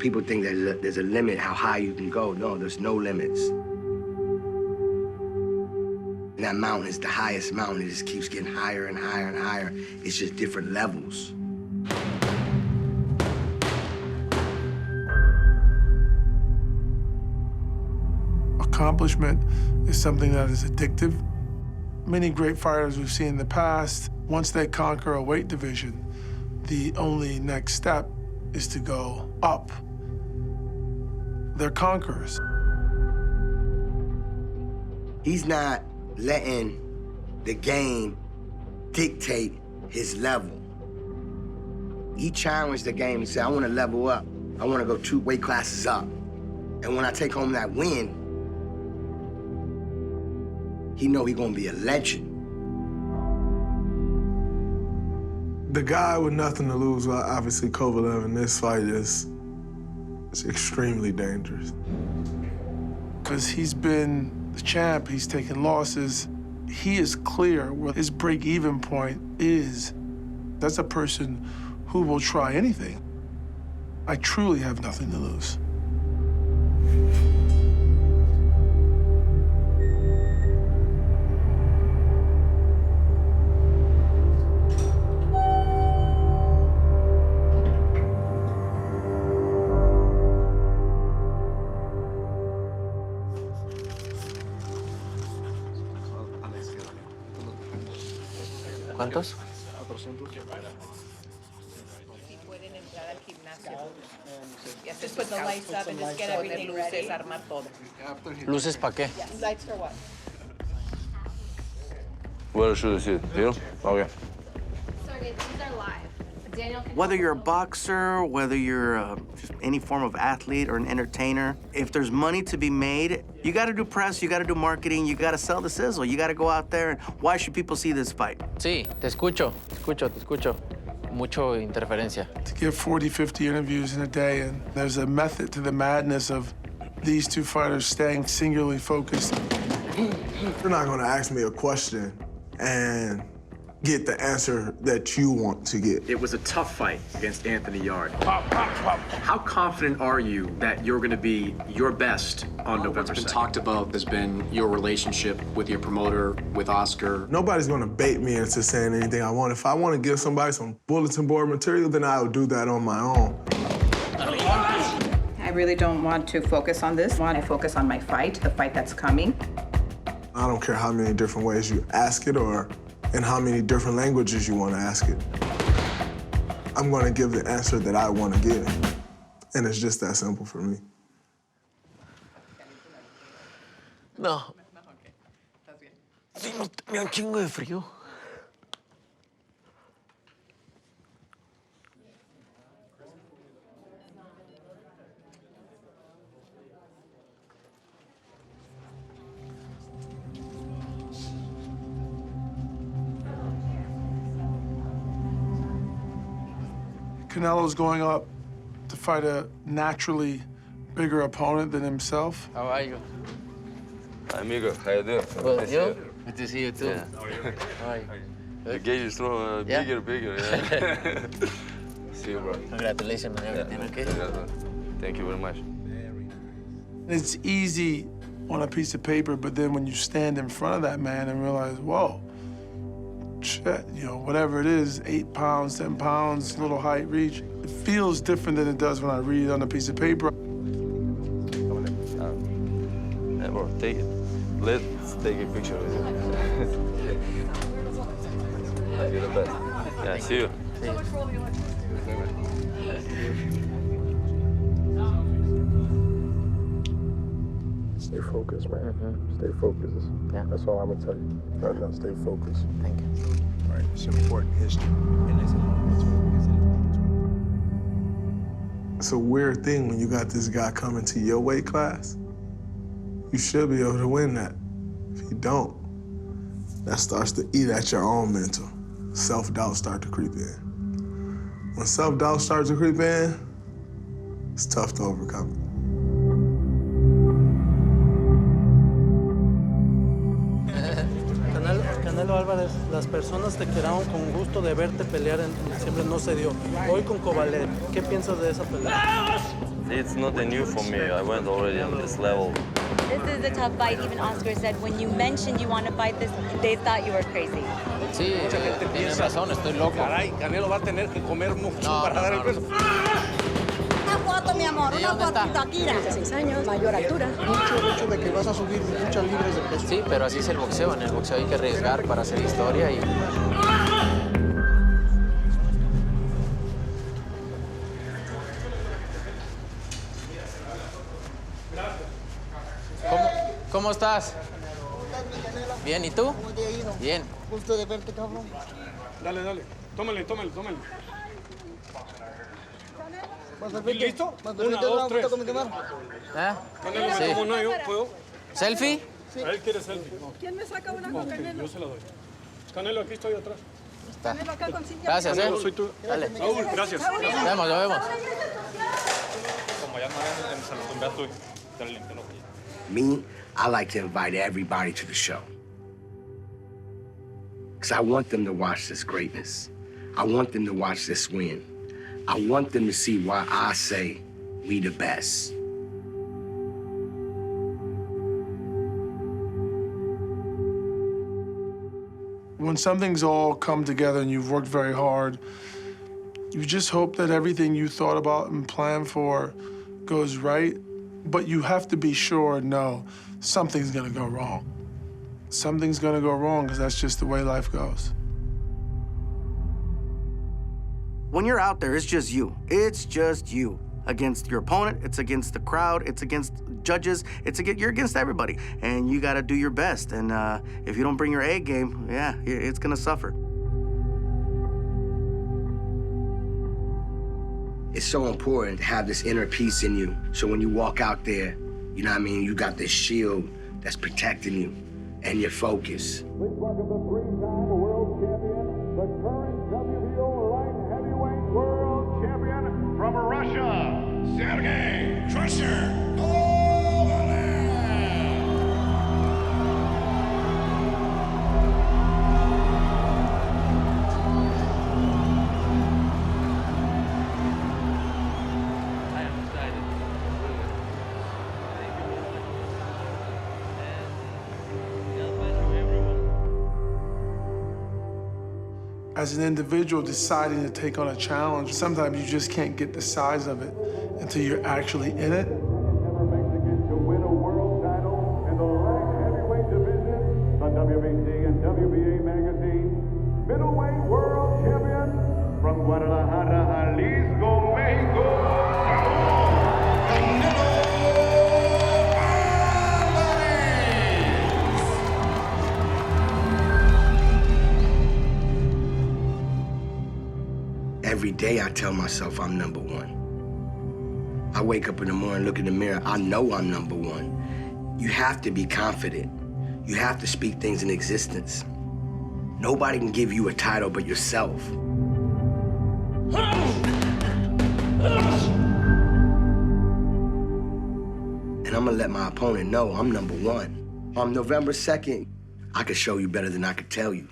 people think there's a limit how high you can go. No, there's no limits. And that mountain is the highest mountain. It just keeps getting higher and higher and higher. It's just different levels. Accomplishment is something that is addictive. Many great fighters we've seen in the past, once they conquer a weight division, the only next step is to go up. They're conquerors. He's not letting the game dictate his level. He challenged the game. He said, I want to level up. I want to go 2 weight classes up. And when I take home that win, he know he's gonna be a legend. The guy with nothing to lose, well, obviously Kovalev in this fight is extremely dangerous. Because he's been the champ, he's taken losses. He is clear where his break-even point is. That's a person who will try anything. I truly have nothing to lose. ¿Cuántos? Si pueden entrar al gimnasio. Y hacer put the lights up and just get everything ready. Armar todo. ¿Luces para qué? Lights for what? Where should I sit? Here? Okay. Sergey, these are live. Daniel can... Whether you're a boxer, whether you're just any form of athlete or an entertainer, if there's money to be made, you got to do press, you got to do marketing, you got to sell the sizzle, you got to go out there. And why should people see this fight? Sí, te escucho. Mucho interferencia. To get 40, 50 interviews in a day, and there's a method to the madness of these two fighters staying singularly focused. You're not gonna ask me a question and get the answer that you want to get. It was a tough fight against Anthony Yarde. How confident are you that you're going to be your best on November 2nd? What's been talked about has been your relationship with your promoter, with Oscar. Nobody's gonna bait me into saying anything I want. If I want to give somebody some bulletin board material, then I will do that on my own. I really don't want to focus on this. I want to focus on my fight, the fight that's coming. I don't care how many different ways you ask it or in how many different languages you want to ask it. I'm going to give the answer that I want to give. And it's just that simple for me. No. Sí, no, me da un chingo de frío. Canelo's going up to fight a naturally bigger opponent than himself. How are you? Hi, amigo. How you doing? Well, Nice to you? see Good to see you too. Yeah. How are you? The gauge is strong, Yeah? bigger, yeah. See you, bro. Congratulations on everything, okay? Thank you very much. It's easy on a piece of paper, but then when you stand in front of that man and realize, whoa, shit, you know, whatever it is, 8 pounds, 10 pounds, little height, reach, it feels different than it does when I read it on a piece of paper. Yeah, bro, take it. Let's take a picture with you. You're the best. Yeah, see you. See you. Stay focused, man. Stay focused. Yeah. That's all I'm going to tell you. Right now, stay focused. Thank you. Right, it's important history. It's a weird thing when you got this guy coming to your weight class. You should be able to win that. If you don't, that starts to eat at your own mental. Self-doubt starts to creep in. When self-doubt starts to creep in, it's tough to overcome it. Canelo Alvarez, las personas te quedaron con gusto de verte pelear en diciembre, no se dio. Hoy con Kovalev, ¿qué piensas de esa pelea? It's not new for me. I went already on this level. This is a tough fight. Even Oscar said when you mentioned you want to fight this, they thought you were crazy. Sí, tienes razón, estoy loco. Caray, Canelo va a tener que comer mucho para dar el peso. Una foto, mi amor, una fotito aquí. 16 años, mayor altura. Mucho de que vas a subir muchas libras de peso. Sí, pero así es el boxeo. En el boxeo hay que arriesgar para hacer historia y... ¿Cómo estás? Bien, ¿y tú? Bien. Gusto de verte, cabrón. Dale. Tómale. ¿Listo? Una, dos, tres. ¿Eh? Sí. ¿Cómo no? ¿Yo puedo? ¿Selfie? Sí. A él quiere selfie. No. ¿Quién me saca una con Canelo? Yo se la doy. Canelo, aquí estoy atrás. Canelo acá con Cintia. Gracias, Canelo, soy tú. Dale. Saúl, gracias. Nos vemos. Como ya no en San Humberto, te limpio. Me, I like to invite everybody to the show. Because I want them to watch this greatness. I want them to watch this win. I want them to see why I say we the best. When something's all come together and you've worked very hard, you just hope that everything you thought about and planned for goes right, but you have to be sure, no, something's gonna go wrong. Something's gonna go wrong because that's just the way life goes. When you're out there, it's just you. It's just you. Against your opponent, it's against the crowd, it's against judges, you're against everybody. And you gotta do your best. And if you don't bring your A game, yeah, it's gonna suffer. It's so important to have this inner peace in you. So when you walk out there, you know what I mean, you got this shield that's protecting you and your focus. Please welcome the three-time world champion, the current WBO light heavyweight world champion from Russia, Sergey Kovalev. As an individual deciding to take on a challenge, sometimes you just can't get the size of it until you're actually in it. Never Mexican to win a world title in the light heavyweight division, the WBC and WBA magazine, middleweight world champion from Guadalajara, Jalisco, Mexico, Canelo Every day I tell myself I'm number one. I wake up in the morning, look in the mirror, I know I'm number one. You have to be confident. You have to speak things in existence. Nobody can give you a title but yourself. And I'm gonna let my opponent know I'm number one. On November 2nd, I could show you better than I could tell you.